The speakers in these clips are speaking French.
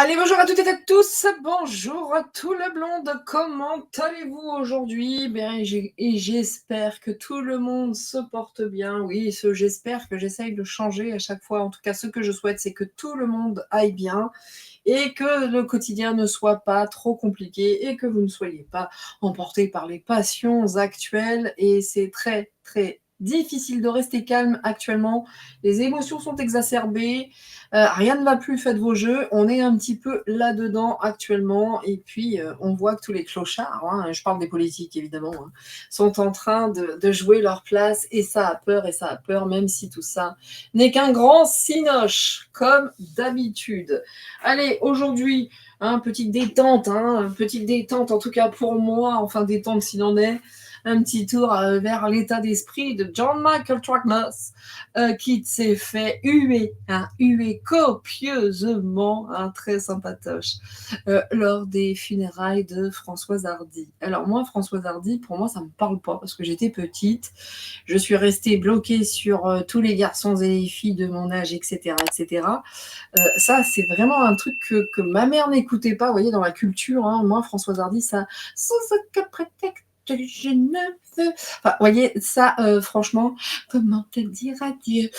Allez, bonjour à toutes et à tous, bonjour à tout le blonde, comment allez-vous aujourd'hui? J'espère que tout le monde se porte bien. Oui, j'espère que j'essaye de changer à chaque fois. En tout cas, ce que je souhaite, c'est que tout le monde aille bien et que le quotidien ne soit pas trop compliqué et que vous ne soyez pas emportés par les passions actuelles. Et c'est très, très difficile de rester calme actuellement. Les émotions sont exacerbées. Rien ne va plus, faites vos jeux. On est un petit peu là-dedans actuellement. Et puis, on voit que tous les clochards, hein, je parle des politiques évidemment, hein, sont en train de jouer leur place. Et ça a peur, même si tout ça n'est qu'un grand cinoche, comme d'habitude. Allez, aujourd'hui, petite détente, petite détente, en tout cas pour moi, enfin détente s'il en est. Un petit tour vers l'état d'esprit de John Michael Trackmas, qui s'est fait huer copieusement, très sympatoche, lors des funérailles de Françoise Hardy. Alors moi, Françoise Hardy, pour moi, ça me parle pas, parce que j'étais petite, je suis restée bloquée sur tous les garçons et les filles de mon âge, etc., etc. Ça, c'est vraiment un truc que ma mère n'écoutait pas, vous voyez, dans la culture, hein. Moi, Françoise Hardy, ça, sans aucun prétexte, je ne veux. Enfin, vous voyez, ça, franchement, comment te dire adieu?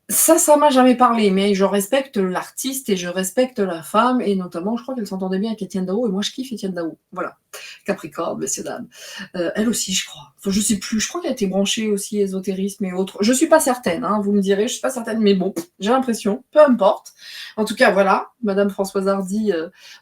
Ça m'a jamais parlé, mais je respecte l'artiste et je respecte la femme, et notamment, je crois qu'elle s'entendait bien avec Étienne Dao, et moi, je kiffe Étienne Dao. Voilà. Capricorne, messieurs, dames. Elle aussi, je crois. Enfin, je sais plus. Je crois qu'elle a été branchée aussi ésotérisme et autres. Je suis pas certaine, hein, vous me direz, je suis pas certaine, mais bon, j'ai l'impression, peu importe. En tout cas, voilà, Madame Françoise Hardy,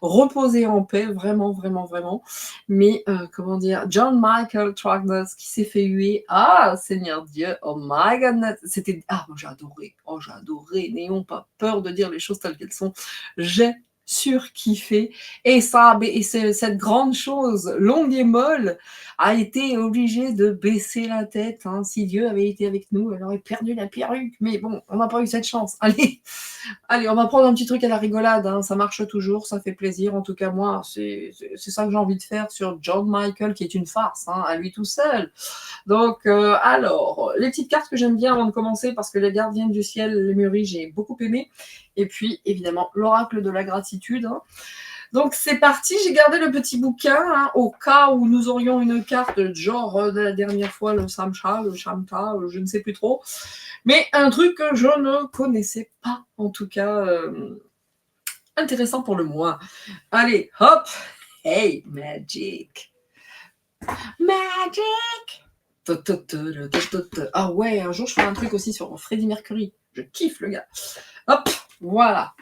reposez en paix, vraiment, vraiment, vraiment. Mais comment dire, John Michael Tragness qui s'est fait huer. Ah, Seigneur Dieu, oh my goodness, c'était moi j'ai adoré. Oh, j'ai adoré. N'ayons pas peur de dire les choses telles qu'elles sont. J'ai surkiffé. Et cette grande chose longue et molle a été obligée de baisser la tête. Si Dieu avait été avec nous, elle aurait perdu la perruque. Mais bon, on n'a pas eu cette chance. Allez, on va prendre un petit truc à la rigolade, ça marche toujours, ça fait plaisir. En tout cas, moi, c'est ça que j'ai envie de faire sur John Michael, qui est une farce, à lui tout seul. Donc, alors, les petites cartes que j'aime bien avant de commencer, parce que les gardiennes du ciel, les mûries, j'ai beaucoup aimé. Et puis, évidemment, l'oracle de la gratitude. Donc, c'est parti, j'ai gardé le petit bouquin, au cas où nous aurions une carte, genre de la dernière fois, le Samcha, le Shamta, je ne sais plus trop. Mais un truc que je ne connaissais pas, en tout cas, intéressant pour le moins. Allez, hop, hey, magic. Magic. Ah ouais, un jour je ferai un truc aussi sur Freddie Mercury. Je kiffe le gars. Hop, voilà.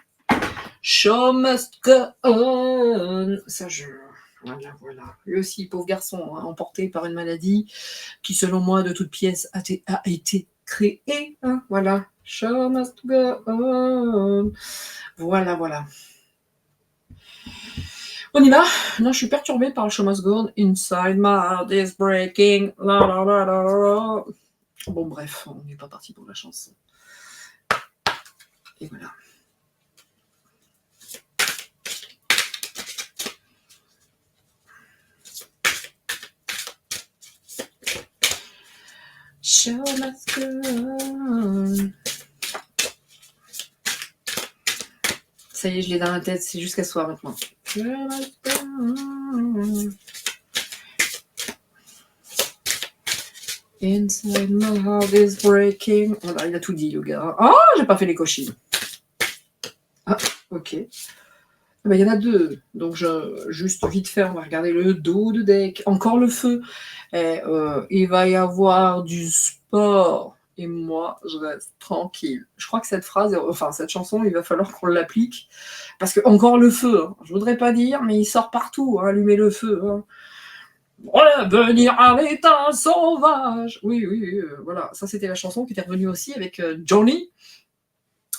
Show must go on. Ça, Voilà. Lui aussi, pauvre garçon, emporté par une maladie qui, selon moi, de toute pièce, a été créée. Voilà. Show must go on. Voilà. On y va. Non, je suis perturbée par le show must go on. Inside my heart is breaking. La. Bon, bref, on n'est pas parti pour la chanson. Et voilà. Show must go on. Ça y est, je l'ai dans la tête, c'est jusqu'à soir maintenant. Show must go on. Inside my heart is breaking. Voilà, il a tout dit, le gars. Oh, j'ai pas fait les cochines. Ah, ok. Il y en a deux. Donc, juste vite fait, on va regarder le dos de deck. Encore le feu. Il va y avoir du sport. Et moi, je reste tranquille. Je crois que cette chanson, il va falloir qu'on l'applique. Parce que, encore le feu, je voudrais pas dire, mais il sort partout, allumer le feu. Revenir à l'état sauvage. Oui, voilà. Ça, c'était la chanson qui était revenue aussi avec Johnny.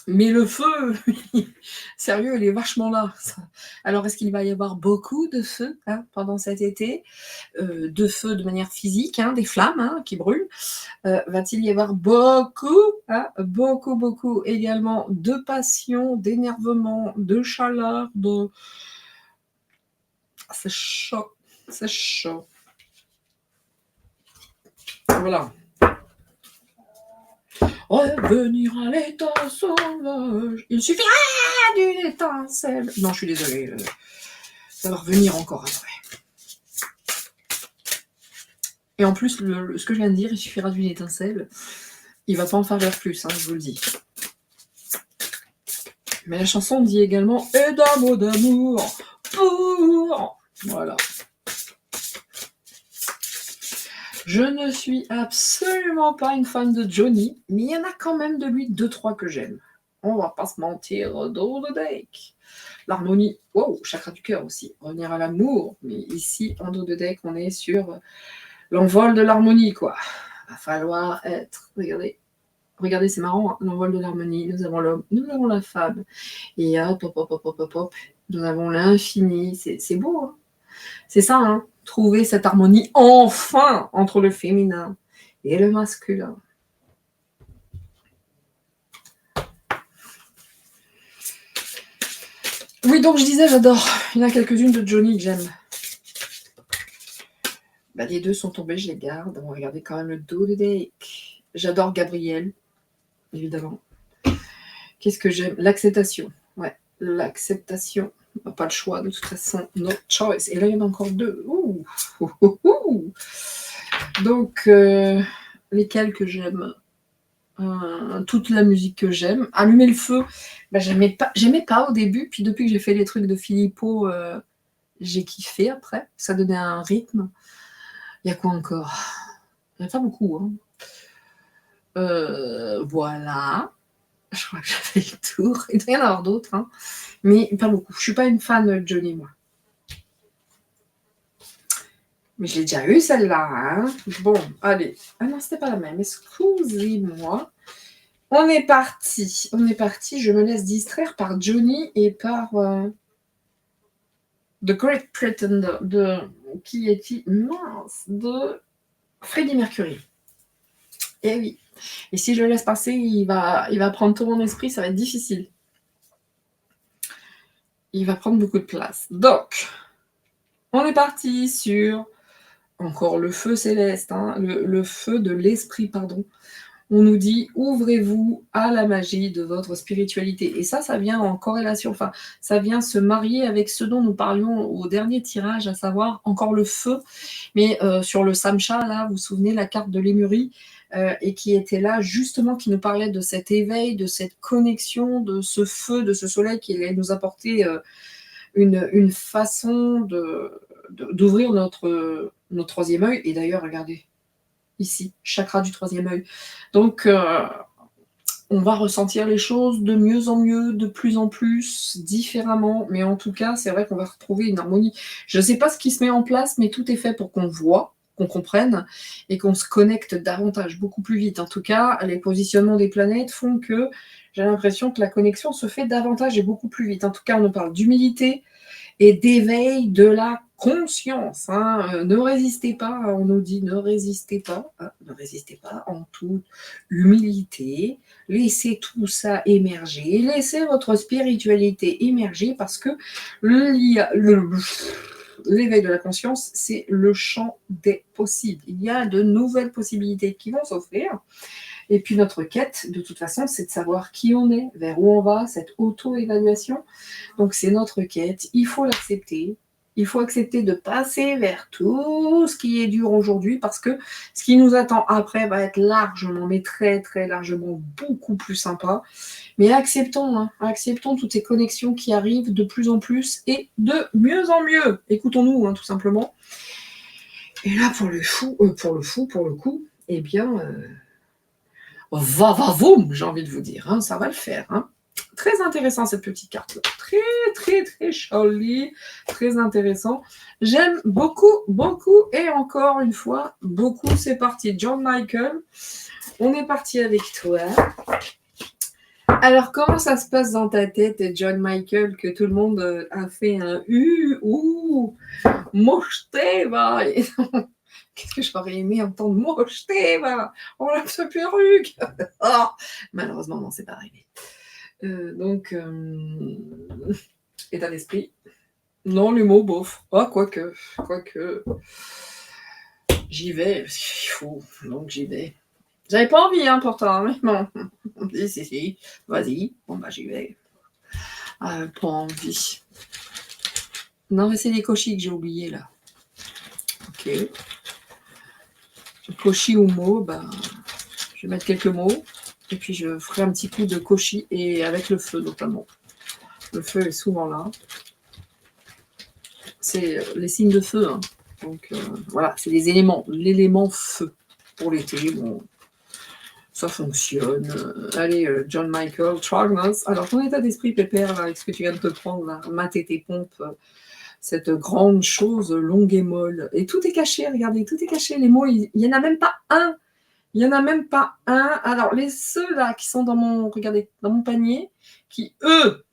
Mais le feu, sérieux, il est vachement là. Alors, est-ce qu'il va y avoir beaucoup de feu pendant cet été, de feu de manière physique, des flammes qui brûlent? Va-t-il y avoir beaucoup également de passion, d'énervement, de chaleur, C'est chaud. Voilà. Revenir à l'état sauvage. Il suffira d'une étincelle. Non, je suis désolée. Ça va revenir encore après. Et en plus, ce que je viens de dire, il suffira d'une étincelle. Il va pas en faire plus, hein, je vous le dis. Mais la chanson dit également « Et d'un mot d'amour pour... » Voilà. Je ne suis absolument pas une fan de Johnny, mais il y en a quand même de lui 2-3 que j'aime. On va pas se mentir, Do the Deck. L'harmonie, wow, chakra du cœur aussi, revenir à l'amour. Mais ici, en Do the Deck, on est sur l'envol de l'harmonie, quoi. Va falloir être, regardez, c'est marrant, hein, l'envol de l'harmonie. Nous avons l'homme, nous avons la femme. Et hop, hop, hop, hop, hop, hop, hop. Nous avons l'infini. C'est beau, hein. C'est ça, hein, trouver cette harmonie enfin entre le féminin et le masculin. Oui, donc je disais, j'adore. Il y en a quelques-unes de Johnny que j'aime. Bah, les deux sont tombés, je les garde. On va regarder quand même le Do the Deck. J'adore Gabriel, évidemment. Qu'est-ce que j'aime? L'acceptation. Ouais, l'acceptation. Pas le choix, de toute façon. No choice. Et là, il y en a encore deux. Ouh. Donc, lesquels que j'aime? Toute la musique que j'aime. Allumer le feu, bah, j'aimais pas au début, puis depuis que j'ai fait les trucs de Filippo, j'ai kiffé après. Ça donnait un rythme. Il y a quoi encore? Il n'y a pas beaucoup. Hein. Voilà. Je crois que j'ai fait le tour. Il doit y en avoir d'autres, hein. Mais pas beaucoup. Je suis pas une fan de Johnny, moi. Mais je l'ai déjà eu, celle-là. Hein. Bon, allez. Ah non, c'était pas la même. Excusez-moi. On est parti. Je me laisse distraire par Johnny et par The Great Pretender qui est mince, de Freddie Mercury. Et oui. Et si je le laisse passer, il va prendre tout mon esprit, ça va être difficile. Il va prendre beaucoup de place. Donc, on est parti sur encore le feu céleste, hein, le feu de l'esprit, pardon. On nous dit « Ouvrez-vous à la magie de votre spiritualité ». Et ça vient en corrélation, enfin, ça vient se marier avec ce dont nous parlions au dernier tirage, à savoir encore le feu. Mais sur le Samcha, là, vous vous souvenez, la carte de Lémurie, et qui était là, justement, qui nous parlait de cet éveil, de cette connexion, de ce feu, de ce soleil qui allait nous apporter une façon d'ouvrir notre troisième œil. Et d'ailleurs, regardez, ici, chakra du troisième œil. Donc, on va ressentir les choses de mieux en mieux, de plus en plus, différemment. Mais en tout cas, c'est vrai qu'on va retrouver une harmonie. Je ne sais pas ce qui se met en place, mais tout est fait pour qu'on voit, qu'on comprenne et qu'on se connecte davantage, beaucoup plus vite. En tout cas, les positionnements des planètes font que j'ai l'impression que la connexion se fait davantage et beaucoup plus vite. En tout cas, on nous parle d'humilité et d'éveil de la conscience. Hein. Ne résistez pas, on nous dit ne résistez pas en toute humilité, laissez tout ça émerger, laissez votre spiritualité émerger parce que l'éveil de la conscience, c'est le champ des possibles. Il y a de nouvelles possibilités qui vont s'offrir. Et puis notre quête, de toute façon, c'est de savoir qui on est, vers où on va, cette auto-évaluation. Donc c'est notre quête, il faut l'accepter. Il faut accepter de passer vers tout ce qui est dur aujourd'hui parce que ce qui nous attend après va être largement, mais très très largement beaucoup plus sympa. Mais acceptons, hein, acceptons toutes ces connexions qui arrivent de plus en plus et de mieux en mieux. Écoutons-nous, hein, tout simplement. Et là, pour le coup, eh bien... va-va-voum, j'ai envie de vous dire, hein, ça va le faire. Hein. Très intéressant cette petite carte-là. Très, très, très jolie, très intéressant. J'aime beaucoup, beaucoup, et encore une fois, beaucoup. C'est parti, John Michael. On est parti avec toi. Alors, comment ça se passe dans ta tête, John Michael, que tout le monde a fait un ou, mocheté, va. Qu'est-ce que j'aurais aimé entendre mocheté, va. On l'a sa perruque. Oh, malheureusement, non, c'est pas arrivé. Donc, état d'esprit. Non, l'humour, bof. Ah, quoique. J'y vais, parce qu'il faut. Donc, j'y vais. J'avais pas envie, hein, pourtant, hein, mais bon. Si, vas-y. Bon, bah, j'y vais. Pas envie. Non, c'est les cochis que j'ai oubliés, là. Ok. Cochis ou mots, bah, je vais mettre quelques mots. Et puis, je ferai un petit coup de cochis et avec le feu, notamment. Le feu est souvent là. C'est les signes de feu, hein. Donc, voilà, c'est les éléments. L'élément feu. Pour l'été, bon, ça fonctionne. Allez, John Michael, Tragnus. Alors, ton état d'esprit, Pépère, là, avec ce que tu viens de te prendre, là, mater tes pompes, cette grande chose longue et molle. Et tout est caché, regardez, tout est caché. Les mots, il n'y en a même pas un. Il n'y en a même pas un. Alors, ceux-là qui sont dans mon, regardez, dans mon panier, qui, eux,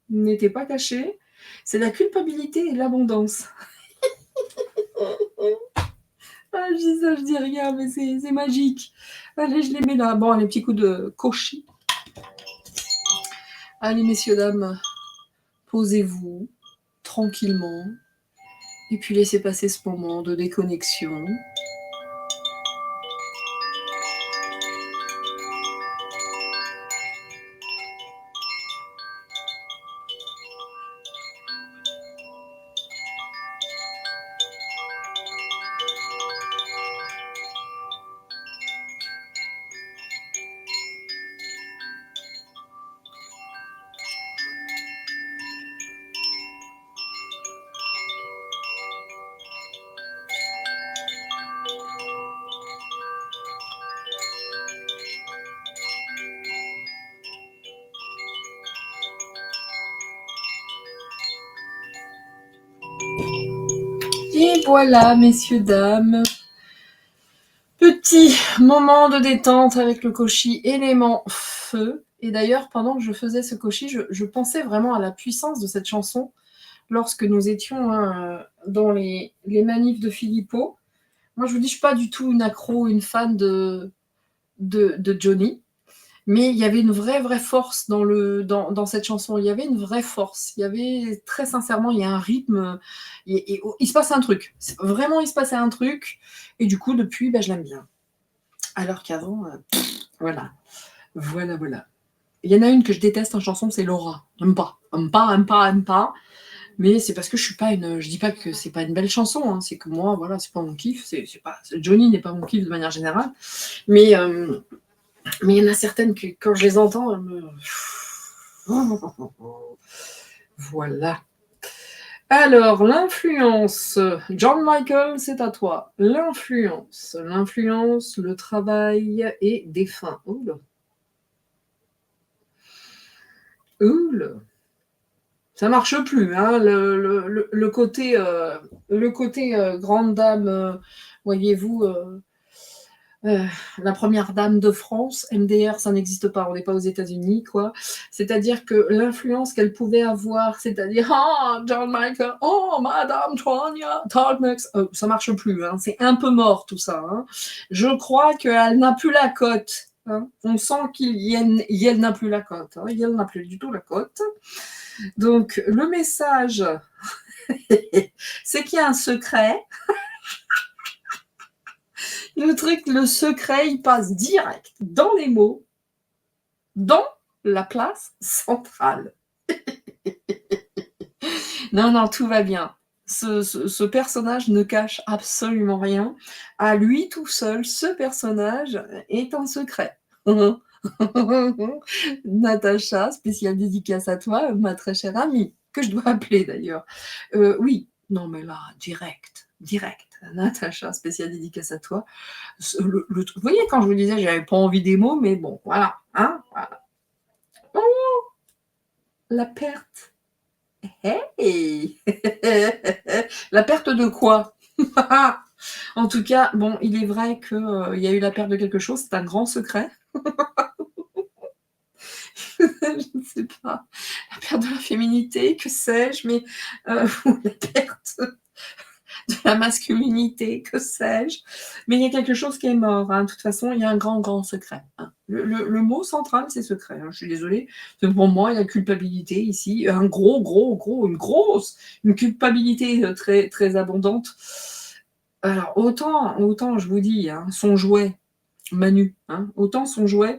n'étaient pas cachés, c'est la culpabilité et l'abondance. Ah, je dis ça, je dis rien, mais c'est magique. Allez, je les mets là. Bon, les petits coups de cochis. Allez, messieurs, dames, posez-vous tranquillement. Et puis laissez passer ce moment de déconnexion. Et voilà, messieurs, dames. Petit moment de détente avec le cochis élément feu. Et d'ailleurs, pendant que je faisais ce cochis, je pensais vraiment à la puissance de cette chanson lorsque nous étions dans les manifs de Philippot. Moi, je vous dis, je ne suis pas du tout une accro, une fan de Johnny. Mais il y avait une vraie force dans cette chanson. Il y avait une vraie force. Il y avait, très sincèrement, il y a un rythme. Il se passe un truc. Vraiment, il se passait un truc. Et du coup, depuis, je l'aime bien. Alors qu'avant, voilà. Voilà. Il y en a une que je déteste en chanson, c'est Laura. J'aime pas. Mais c'est parce que je suis pas une. Je dis pas que c'est pas une belle chanson. Hein. C'est que moi, voilà, c'est pas mon kiff. Johnny n'est pas mon kiff de manière générale. Mais il y en a certaines que, quand je les entends, Voilà. Alors, l'influence. John Michael, c'est à toi. L'influence, le travail et défunt. Oula. Ça marche plus, hein, le côté, grande dame, voyez-vous, la première dame de France, MDR, ça n'existe pas, on n'est pas aux États-Unis, quoi. C'est-à-dire que l'influence qu'elle pouvait avoir, c'est-à-dire John Michael, Madame Tonya, Talmax, ça marche plus, hein, c'est un peu mort tout ça. Hein. Je crois qu'elle n'a plus la cote. Hein. On sent qu'Yel n'a plus la cote. Hein. Yel n'a plus du tout la cote. Donc, le message, c'est qu'il y a un secret. Le secret, il passe direct dans les mots, dans la place centrale. Non, tout va bien. Ce personnage ne cache absolument rien. À lui tout seul, ce personnage est un secret. Natacha, spéciale dédicace à toi, ma très chère amie, que je dois appeler d'ailleurs. Oui, non mais là, direct. Natacha, spéciale dédicace à toi. Vous voyez, quand je vous disais, j'avais pas envie des mots, mais bon, voilà. Hein, voilà. Oh, la perte. Hey. La perte de quoi? En tout cas, bon, il est vrai qu'il y a eu la perte de quelque chose, c'est un grand secret. Je ne sais pas. La perte de la féminité, que sais-je, mais la perte de la masculinité, que sais-je. Mais il y a quelque chose qui est mort. Hein. De toute façon, il y a un grand secret. Hein. Le mot central, c'est secret. Hein. Je suis désolée. Pour moi, il y a culpabilité ici. Une culpabilité très abondante. Alors, autant je vous dis, hein, son jouet, Manu, hein. Autant son jouet,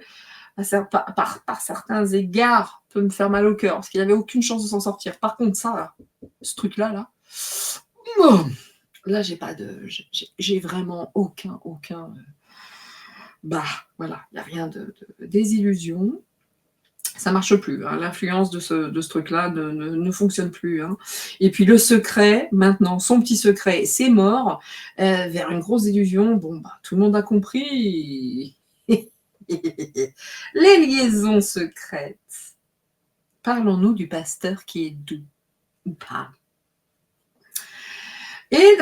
par certains égards, peut me faire mal au cœur, parce qu'il avait aucune chance de s'en sortir. Par contre, ça, là, ce truc-là, là, oh, là, j'ai pas de, j'ai vraiment aucun, bah, voilà, il y a rien de désillusion. Ça marche plus, hein. L'influence de ce truc-là ne fonctionne plus, hein. Et puis le secret, maintenant, son petit secret, c'est mort, vers une grosse illusion. Bon, bah, tout le monde a compris. Les liaisons secrètes. Parlons-nous du pasteur qui est doux ou pas? Et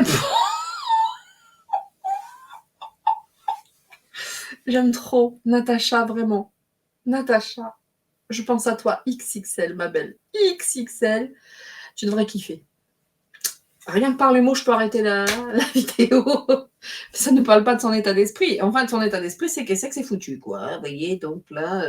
j'aime trop Natacha, vraiment. Natacha, je pense à toi, XXL, ma belle. XXL, tu devrais kiffer. Rien que par les mots, je peux arrêter la vidéo. Ça ne parle pas de son état d'esprit. Enfin, de son état d'esprit, c'est qu'elle sait que c'est foutu, quoi. Vous voyez, donc là,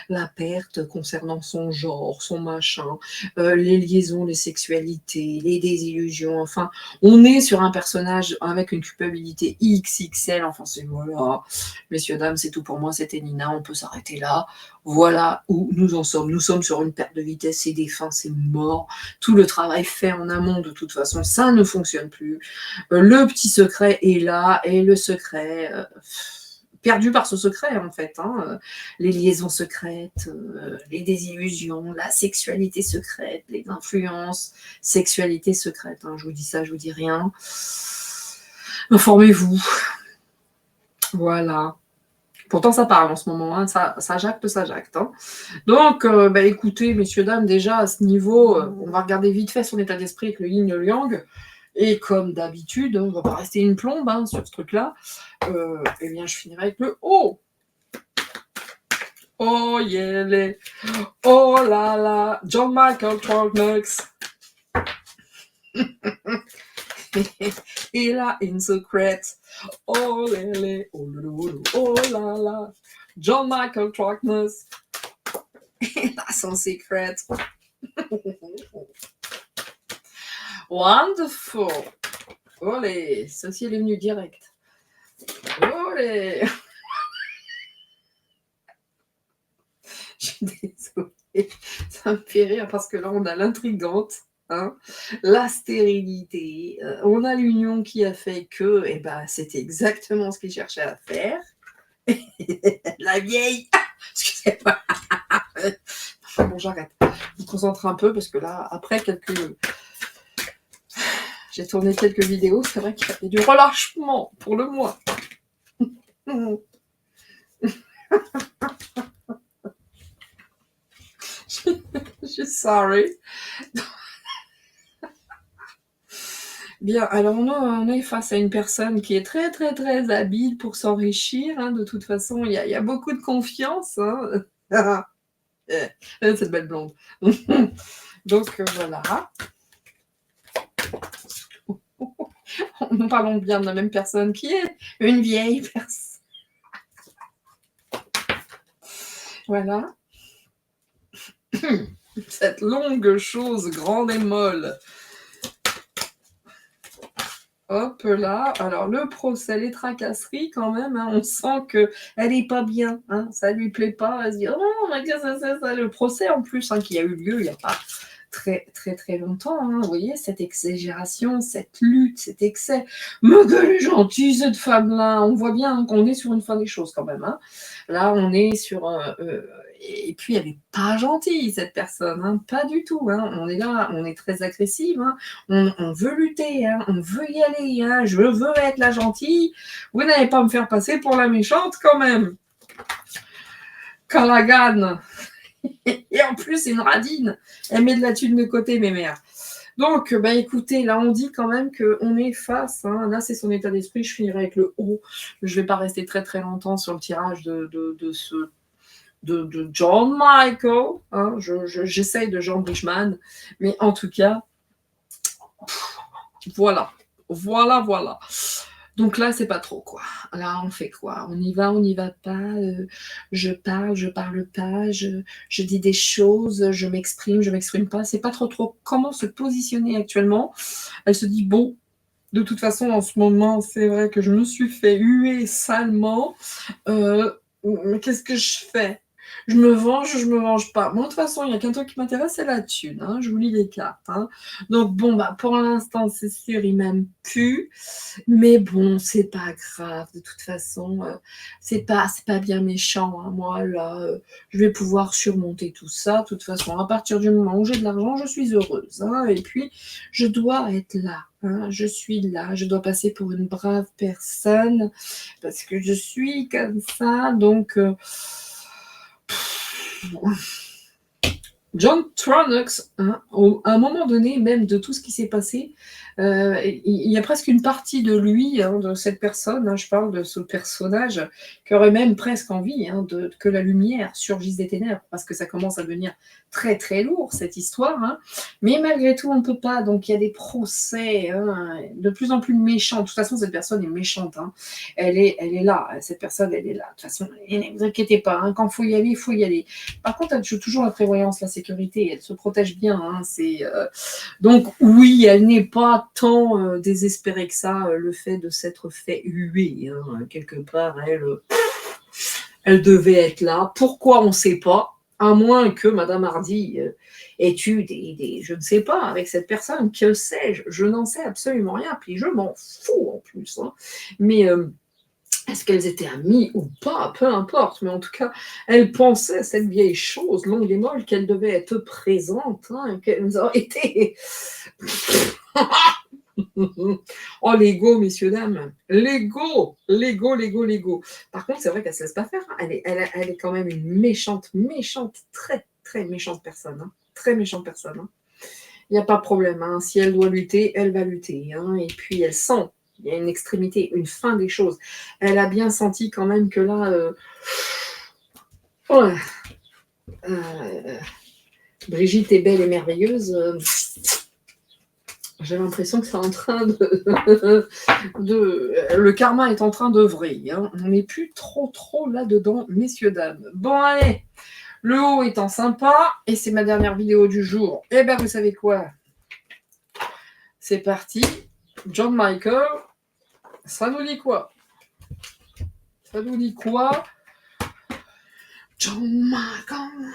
la perte concernant son genre, son machin, les liaisons, les sexualités, les désillusions. Enfin, on est sur un personnage avec une culpabilité XXL. Enfin, c'est voilà. Messieurs, dames, c'est tout pour moi. C'était Nina. On peut s'arrêter là. Voilà où nous en sommes. Nous sommes sur une perte de vitesse. C'est des fins, c'est mort. Tout le travail fait en amont, de toute façon, ça ne fonctionne plus. Le petit secret est là, et le secret, perdu par ce secret, en fait, hein, les liaisons secrètes, les désillusions, la sexualité secrète, les influences, sexualité secrète, hein, je vous dis ça, je vous dis rien. Informez-vous. Voilà. Pourtant, ça parle en ce moment, hein, ça jacte, ça jacte. Hein. Donc, écoutez, messieurs, dames, déjà, à ce niveau, on va regarder vite fait son état d'esprit avec le yin et le yang. Et comme d'habitude, on ne va pas rester une plombe, hein, sur ce truc-là. Eh bien, je finirai avec le oh. Oh yeah, les... oh là là, John Michael Trognox. Et là, in secret, oh lélé, oh loulou, oh là là, John Michael Trognox. Et là, son secret. Wonderful. Olé, ceci est venu direct. Olé. Je suis désolée, ça me fait rire parce que là, on a l'intrigante, hein, la stérilité, on a l'union qui a fait que, eh ben, c'était exactement ce qu'il cherchait à faire. La vieille, excusez-moi. Bon, j'arrête. Je me concentre un peu parce que là, après j'ai tourné quelques vidéos, c'est vrai qu'il y a du relâchement pour le mois. Je suis sorry. Bien, alors on est face à une personne qui est très, très, très habile pour s'enrichir. Hein. De toute façon, il y a beaucoup de confiance. Hein. Cette belle blonde. Donc, voilà. Nous parlons bien de la même personne qui est une vieille personne. Voilà. Cette longue chose grande et molle. Hop là, alors le procès, les tracasseries quand même, hein, on sent qu'elle n'est pas bien, hein, ça lui plaît pas, elle se dit « Oh, mais qu'est-ce que c'est ça ?» Le procès en plus, hein, qui a eu lieu il n'y a pas très très très longtemps, hein, vous voyez, cette exagération, cette lutte, cet excès. Mais qu'elle est gentille cette femme-là, on voit bien hein, qu'on est sur une fin des choses quand même. Hein. Là, on est sur... et puis, elle n'est pas gentille, cette personne, hein, pas du tout. Hein. On est là, on est très agressive, hein. On veut lutter, hein, on veut y aller, hein. Je veux être la gentille. Vous n'allez pas me faire passer pour la méchante quand même. Callaghan. Et en plus, c'est une radine. Elle met de la thune de côté, mes mères. Donc, écoutez, là, on dit quand même qu'on est face. Hein, là, c'est son état d'esprit. Je finirai avec le haut. Je ne vais pas rester très, très longtemps sur le tirage de John Michael. Hein, j'essaye de Jean Bridgman. Mais en tout cas, voilà. Donc là, c'est pas trop, quoi. Là, on fait quoi? On y va pas. Je parle pas. Je dis des choses, je m'exprime pas. C'est pas trop comment se positionner actuellement. Elle se dit, bon, De toute façon, en ce moment, c'est vrai que je me suis fait huer salement. Mais qu'est-ce que je fais? Je me venge ou je me venge pas? Moi, de toute façon, il y a qu'un truc qui m'intéresse, c'est la thune, hein, je vous lis les cartes, hein. Donc bon, bah, pour l'instant, c'est sûr, il m'aime plus, mais bon, c'est pas grave, de toute façon, c'est pas bien méchant, hein. Moi, là, je vais pouvoir surmonter tout ça. De toute façon, à partir du moment où j'ai de l'argent, je suis heureuse, hein, et puis je dois être là, hein, je suis là, je dois passer pour une brave personne parce que je suis comme ça, donc John Tronox, hein, à un moment donné, même de tout ce qui s'est passé, il y a presque une partie de lui, hein, de cette personne, hein, je parle de ce personnage, qui aurait même presque envie, hein, que la lumière surgisse des ténèbres, parce que ça commence à devenir très très lourd, cette histoire, hein. Mais malgré tout, on ne peut pas, donc il y a des procès, hein, de plus en plus méchants. De toute façon, cette personne est méchante, hein. Elle est là, cette personne, elle est là. De toute façon, ne vous inquiétez pas, hein, quand il faut y aller, il faut y aller. Par contre, elle joue toujours la prévoyance, la sécurité, elle se protège bien, hein, donc oui, elle n'est pas tant désespérée que ça, le fait de s'être fait huer, hein. Quelque part, elle devait être là. Pourquoi, on ne sait pas, à moins que Madame Hardy ait eu je ne sais pas, avec cette personne, que sais-je, je n'en sais absolument rien, puis je m'en fous en plus, hein. Mais est-ce qu'elles étaient amies ou pas? Peu importe, mais en tout cas, elle pensait, cette vieille chose longue et molle, qu'elle devait être présente, hein, qu'elle nous a été... Oh, l'ego, messieurs, dames. L'ego, l'ego, l'ego, l'ego. Par contre, c'est vrai qu'elle ne se laisse pas faire, hein. Elle est quand même une méchante, méchante, très, très méchante personne, hein. Très méchante personne, hein. Il n'y a pas de problème, hein. Si elle doit lutter, elle va lutter, hein. Et puis, elle sent, il y a une extrémité, une fin des choses. Elle a bien senti quand même que là, ouais, Brigitte est belle et merveilleuse. J'ai l'impression que c'est en train le karma est en train d'œuvrer, hein. On n'est plus trop là-dedans, messieurs, dames. Bon, allez, le haut étant sympa, et c'est ma dernière vidéo du jour. Eh ben, vous savez quoi? C'est parti. John Michael, ça nous dit quoi? Ça nous dit quoi? John Michael.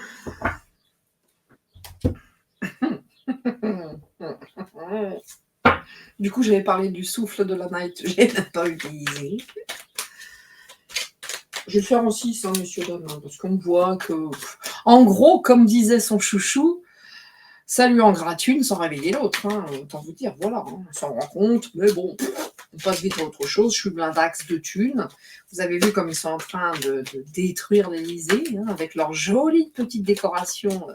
Du coup, j'avais parlé du souffle de la night, je l'ai même pas utilisé. Je vais le faire en 6, hein, monsieur Dom, hein, parce qu'on voit que, en gros, comme disait son chouchou, ça lui en gratte une sans réveiller l'autre, hein, autant vous dire, voilà, hein, on s'en rend compte, mais bon, on passe vite à autre chose. Je suis blindax de thunes. Vous avez vu comme ils sont en train de détruire l'Élysée, hein, avec leur jolie petite décoration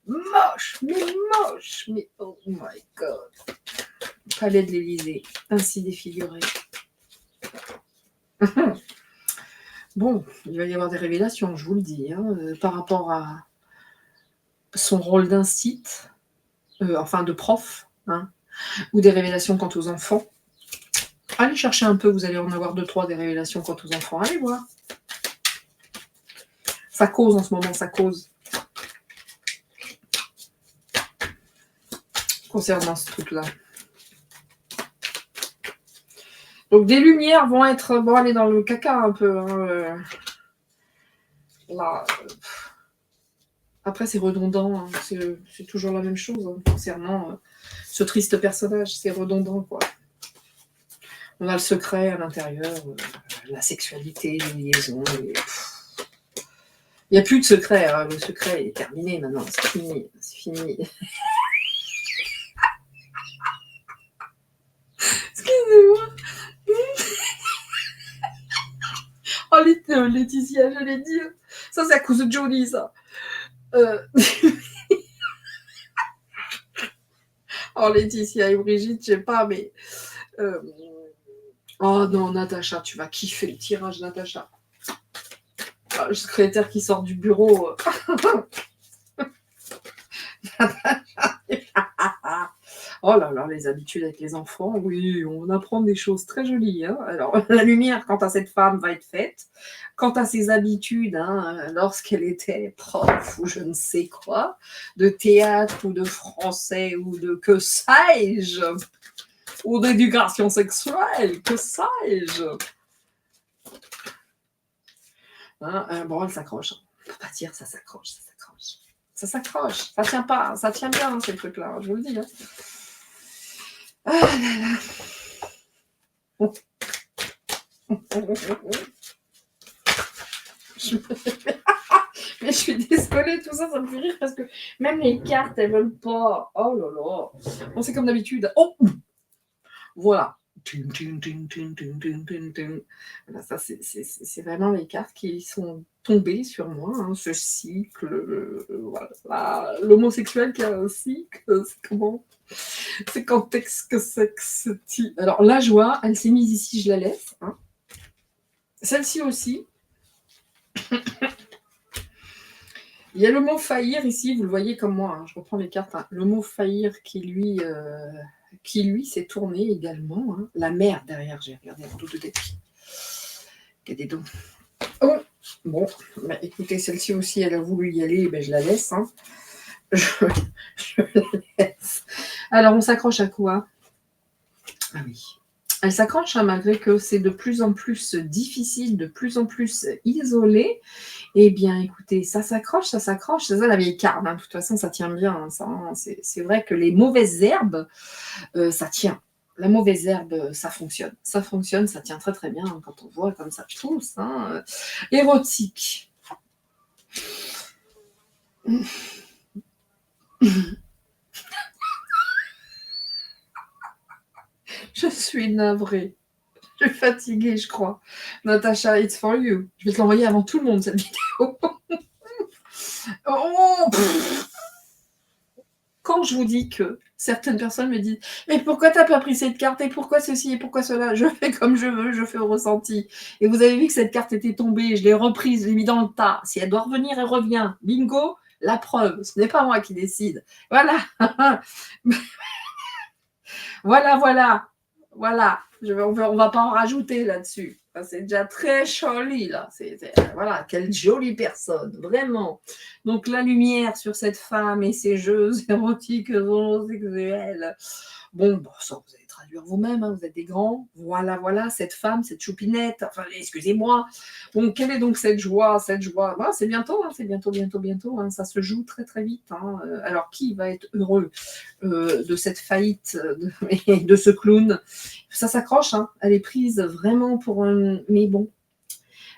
moche, mais oh my god. Palais de l'Élysée, ainsi défiguré. Bon, il va y avoir des révélations, je vous le dis, hein, par rapport à son rôle d'instit, enfin de prof, hein, ou des révélations quant aux enfants. Allez chercher un peu, vous allez en avoir 2-3 des révélations quant aux enfants. Allez voir. Ça cause en ce moment, ça cause. Concernant ce truc-là. Donc des lumières vont aller dans le caca un peu, hein, là. Après, c'est redondant, hein, c'est toujours la même chose, hein, concernant ce triste personnage, c'est redondant, quoi. On a le secret à l'intérieur, la sexualité, les liaisons, il n'y a plus de secret, hein, le secret est terminé maintenant, c'est fini, c'est fini. Excusez-moi. Oh, Laetitia, je l'ai dit, ça c'est à cause de Johnny, ça. Oh, Laetitia et Brigitte, je sais pas, mais... Oh non, Natacha, tu vas kiffer le tirage, Natacha. Le secrétaire qui sort du bureau. Oh là là, les habitudes avec les enfants, oui, on apprend des choses très jolies, hein. Alors, la lumière, quant à cette femme, va être faite. Quant à ses habitudes, hein, lorsqu'elle était prof ou je ne sais quoi, de théâtre ou de français ou de que sais-je, ou d'éducation sexuelle, que sais-je. Hein, bon, elle s'accroche. On peut pas dire ça s'accroche, ça s'accroche. Ça s'accroche, ça tient pas, ça tient bien ces trucs-là, je vous le dis. Hein. Ah là là. Mais je suis désolée, tout ça, ça me fait rire parce que même les cartes, elles veulent pas. Oh là là. Bon, c'est comme d'habitude. Oh, voilà. Voilà, ça, c'est vraiment les cartes qui sont tombées sur moi. Hein, ce cycle, voilà. L'homosexuel qui a un cycle, c'est comment? C'est quand est-ce que c'est que ce type? Alors, la joie, elle s'est mise ici, je la laisse. Hein. Celle-ci aussi. Il y a le mot faillir ici, vous le voyez comme moi, hein, je reprends les cartes. Hein. Le mot faillir qui lui s'est tourné également. Hein. La mer derrière, j'ai regardé en tout de tête. Regardez donc. Oh, bon, bah, écoutez, celle-ci aussi, elle a voulu y aller, ben, je la laisse. Hein. Je la laisse. Alors, on s'accroche à quoi? Ah oui. Elle s'accroche, hein, malgré que c'est de plus en plus difficile, de plus en plus isolé. Eh bien, écoutez, ça s'accroche, c'est ça la vieille carte. Hein. De toute façon, ça tient bien. Hein, ça, hein. C'est vrai que les mauvaises herbes, ça tient. La mauvaise herbe, ça fonctionne. Ça fonctionne, ça tient très très bien hein, quand on voit comme ça pousse. Hein. Érotique. Je suis navrée. Je suis fatiguée, je crois. Natacha, it's for you. Je vais te l'envoyer avant tout le monde, cette vidéo. Oh, quand je vous dis que certaines personnes me disent « Mais pourquoi t'as pas pris cette carte? Et pourquoi ceci? Et pourquoi cela ?» Je fais comme je veux, je fais au ressenti. Et vous avez vu que cette carte était tombée, je l'ai reprise, je l'ai mis dans le tas. Si elle doit revenir, elle revient. Bingo, la preuve. Ce n'est pas moi qui décide. Voilà. Voilà. On va pas en rajouter là-dessus. C'est déjà très joli, là. Voilà, quelle jolie personne, vraiment. Donc, la lumière sur cette femme et ses jeux érotiques homosexuels. Bon, ça, vous allez traduire vous-même, hein, vous êtes des grands. Voilà, cette femme, cette choupinette. Enfin, excusez-moi. Bon, quelle est donc cette joie? Voilà, c'est bientôt, hein, bientôt. Hein, ça se joue très, très vite. Hein. Alors, qui va être heureux de cette faillite de ce clown? Ça s'accroche, hein. Elle est prise vraiment pour un... Mais bon,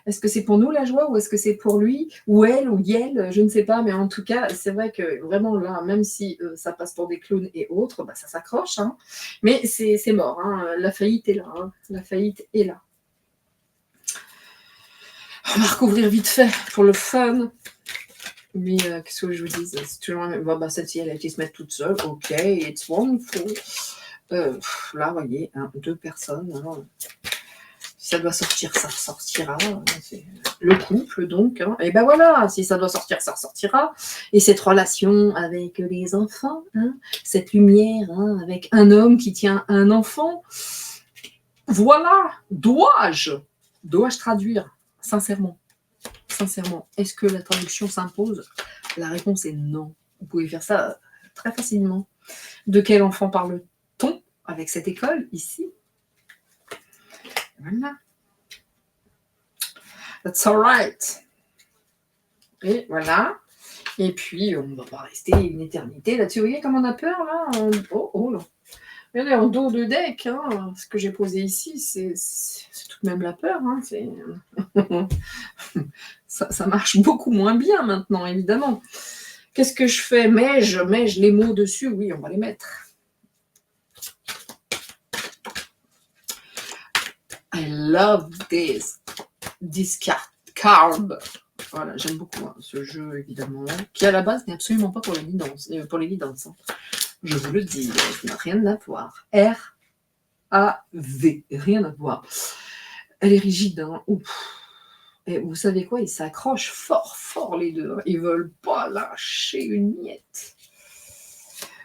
est-ce que c'est pour nous la joie ou est-ce que c'est pour lui ou elle ou Yel? Je ne sais pas, mais en tout cas, c'est vrai que vraiment là, même si ça passe pour des clowns et autres, bah, ça s'accroche. Hein. Mais c'est mort, hein. La faillite est là. Hein. La faillite est là. On va recouvrir vite fait pour le fun. Mais qu'est-ce que je vous dis? C'est toujours la même. Bah, celle-ci, elle a été se mettre toute seule. Ok, it's wonderful. Là, vous voyez, hein, 2 personnes. Hein. Si ça doit sortir, ça sortira. C'est le couple, donc. Hein. Et ben voilà, si ça doit sortir, ça sortira. Et cette relation avec les enfants, hein, cette lumière hein, avec un homme qui tient un enfant. Voilà, dois-je traduire sincèrement? Est-ce que la traduction s'impose? La réponse est non. Vous pouvez faire ça très facilement. De quel enfant parle-t-on avec cette école ici? Voilà. That's all right. Et voilà. Et puis, on ne va pas rester une éternité là-dessus. Vous voyez comme on a peur, là? Oh là. Regardez, en dos de deck, hein, ce que j'ai posé ici, c'est tout de même la peur. Hein, ça marche beaucoup moins bien maintenant, évidemment. Qu'est-ce que je fais? Mets-je les mots dessus? Oui, on va les mettre. I love this card. Voilà, j'aime beaucoup hein, ce jeu, évidemment, qui à la base n'est absolument pas pour l'évidence. Hein. Je vous le dis, ça n'a rien à voir. R-A-V, rien à voir. Elle est rigide, hein. Et vous savez quoi? Ils s'accrochent fort, les deux. Ils veulent pas lâcher une miette.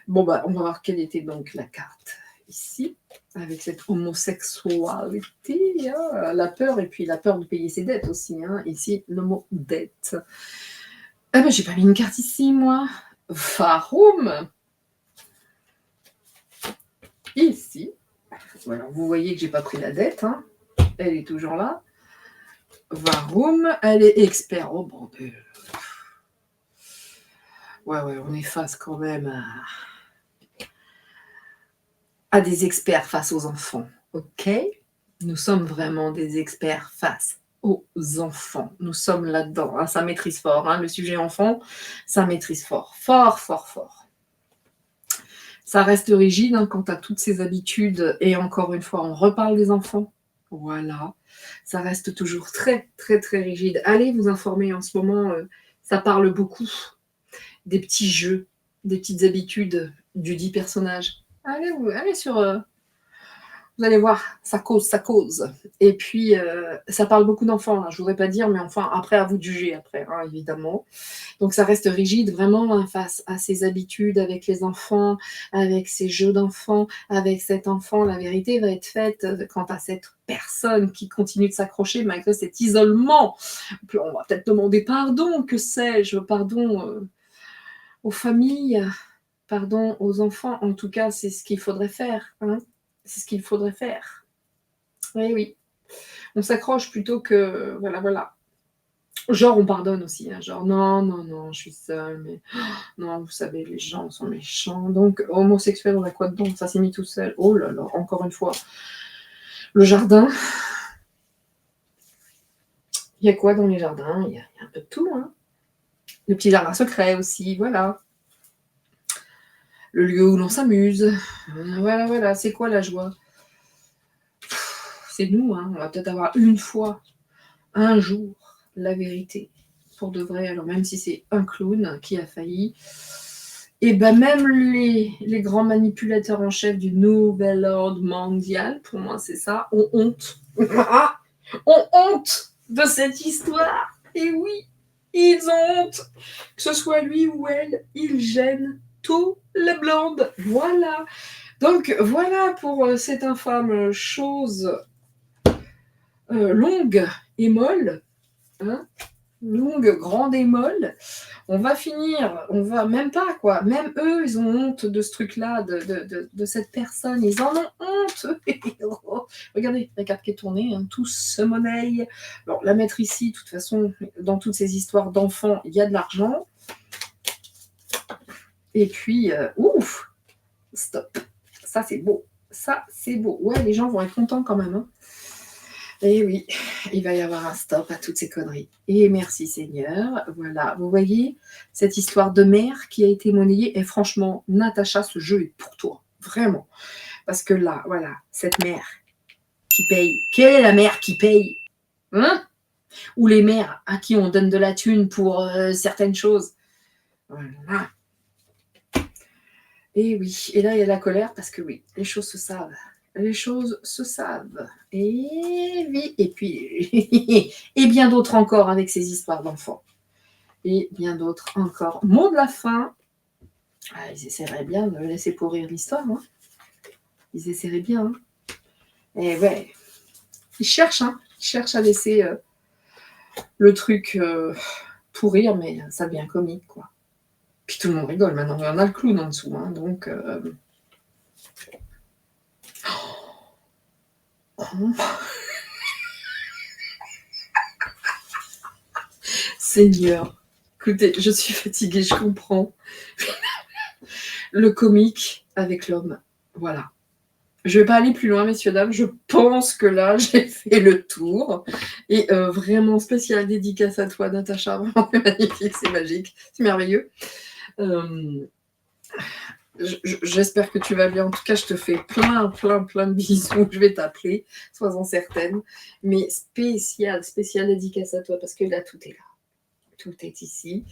Bon, bah, on va voir quelle était donc la carte ici, avec cette homosexualité, hein, la peur, et puis la peur de payer ses dettes aussi. Hein. Ici, le mot dette. Ah ben, j'ai pas mis une carte ici, moi. Farum. Ici. Voilà, vous voyez que j'ai pas pris la dette, hein. Elle est toujours là. Varoum, elle est expert. Oh bordel. Ouais, on est face quand même à des experts face aux enfants. Ok? Nous sommes vraiment des experts face aux enfants. Nous sommes là-dedans. Hein, ça maîtrise fort. Hein, le sujet enfant, ça maîtrise fort. Fort, fort, fort. Ça reste rigide hein, quant à toutes ces habitudes. Et encore une fois, on reparle des enfants. Voilà. Ça reste toujours très, très, très rigide. Allez vous informer en ce moment. Ça parle beaucoup des petits jeux, des petites habitudes du dit personnage. Allez sur... vous allez voir, ça cause, ça cause. Et puis, ça parle beaucoup d'enfants, là, je ne voudrais pas dire, mais enfin, après, à vous de juger, après, hein, évidemment. Donc, ça reste rigide, vraiment, hein, face à ses habitudes avec les enfants, avec ses jeux d'enfants, avec cet enfant. La vérité va être faite quant à cette personne qui continue de s'accrocher malgré cet isolement. Puis, on va peut-être demander pardon, que sais-je, pardon aux familles, pardon aux enfants. En tout cas, c'est ce qu'il faudrait faire, hein. C'est ce qu'il faudrait faire. Oui, oui. On s'accroche plutôt que... Voilà. Genre, on pardonne aussi. Hein. Genre, non, je suis seule. Mais non, vous savez, les gens sont méchants. Donc, homosexuel, on a quoi dedans? Ça s'est mis tout seul. Oh là là, encore une fois. Le jardin. Il y a quoi dans les jardins? Il y a un peu de tout. Hein. Le petit jardin secret aussi, voilà. Le lieu où l'on s'amuse. Voilà. C'est quoi la joie? C'est nous, hein. On va peut-être avoir une fois, un jour, la vérité. Pour de vrai, alors même si c'est un clown qui a failli, et ben même les grands manipulateurs en chef du nouvel ordre mondial, pour moi c'est ça, ont honte. Ont honte de cette histoire. Et oui, ils ont honte. Que ce soit lui ou elle, ils gênent tout les blondes. Voilà. Donc voilà pour cette infâme chose longue et molle. Hein, longue, grande et molle. On va finir, on va même pas quoi, même eux ils ont honte de ce truc-là, de cette personne, ils en ont honte. Regardez la carte qui est tournée, hein, tout se monnaie. Alors la mettre ici, de toute façon, dans toutes ces histoires d'enfants, il y a de l'argent. Et puis, ouf, stop. Ça c'est beau, ça c'est beau. Ouais, les gens vont être contents quand même. Hein. Et oui, il va y avoir un stop à toutes ces conneries. Et merci Seigneur. Voilà, vous voyez, cette histoire de mère qui a été monnayée. Et franchement, Natacha, ce jeu est pour toi. Vraiment. Parce que là, voilà, cette mère qui paye. Quelle est la mère qui paye? Hein? Ou les mères à qui on donne de la thune pour certaines choses. Voilà. Et oui, et là il y a la colère parce que oui, les choses se savent. Les choses se savent. Et oui, et puis, et bien d'autres encore avec ces histoires d'enfants. Et bien d'autres encore. Mot de la fin. Ah, ils essaieraient bien de laisser pourrir l'histoire. Hein. Ils essaieraient bien. Hein. Et ouais, ils cherchent à laisser le truc pourrir, mais ça devient comique, quoi. Puis tout le monde rigole maintenant. Il y en a le clown en dessous. Hein, donc... Seigneur, écoutez, je suis fatiguée, je comprends. Le comique avec l'homme, voilà. Je ne vais pas aller plus loin, messieurs, dames. Je pense que là, j'ai fait le tour. Et vraiment spécial dédicace à toi, Natacha. Vraiment magnifique, c'est magique, c'est merveilleux. J'espère que tu vas bien. En tout cas, je te fais plein de bisous. Je vais t'appeler, sois-en certaine. Mais spécial dédicace à toi parce que là, tout est là. Tout est ici.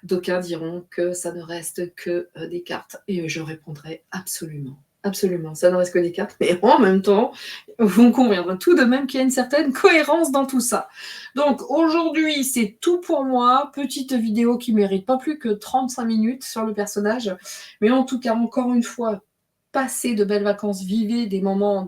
D'aucuns diront que ça ne reste que des cartes. Et je répondrai absolument. Absolument, ça ne reste que des cartes, mais en même temps, vous conviendrez tout de même qu'il y a une certaine cohérence dans tout ça. Donc aujourd'hui, c'est tout pour moi. Petite vidéo qui ne mérite pas plus que 35 minutes sur le personnage. Mais en tout cas, encore une fois, passez de belles vacances, vivez des moments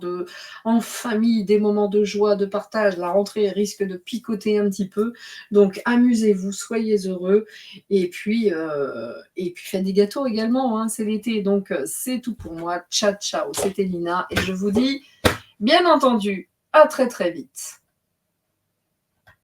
en famille, des moments de joie, de partage. La rentrée risque de picoter un petit peu, donc amusez-vous, soyez heureux et puis faites des gâteaux également, hein, c'est l'été. Donc c'est tout pour moi. Ciao, ciao, c'était Lina et je vous dis, bien entendu, à très très vite.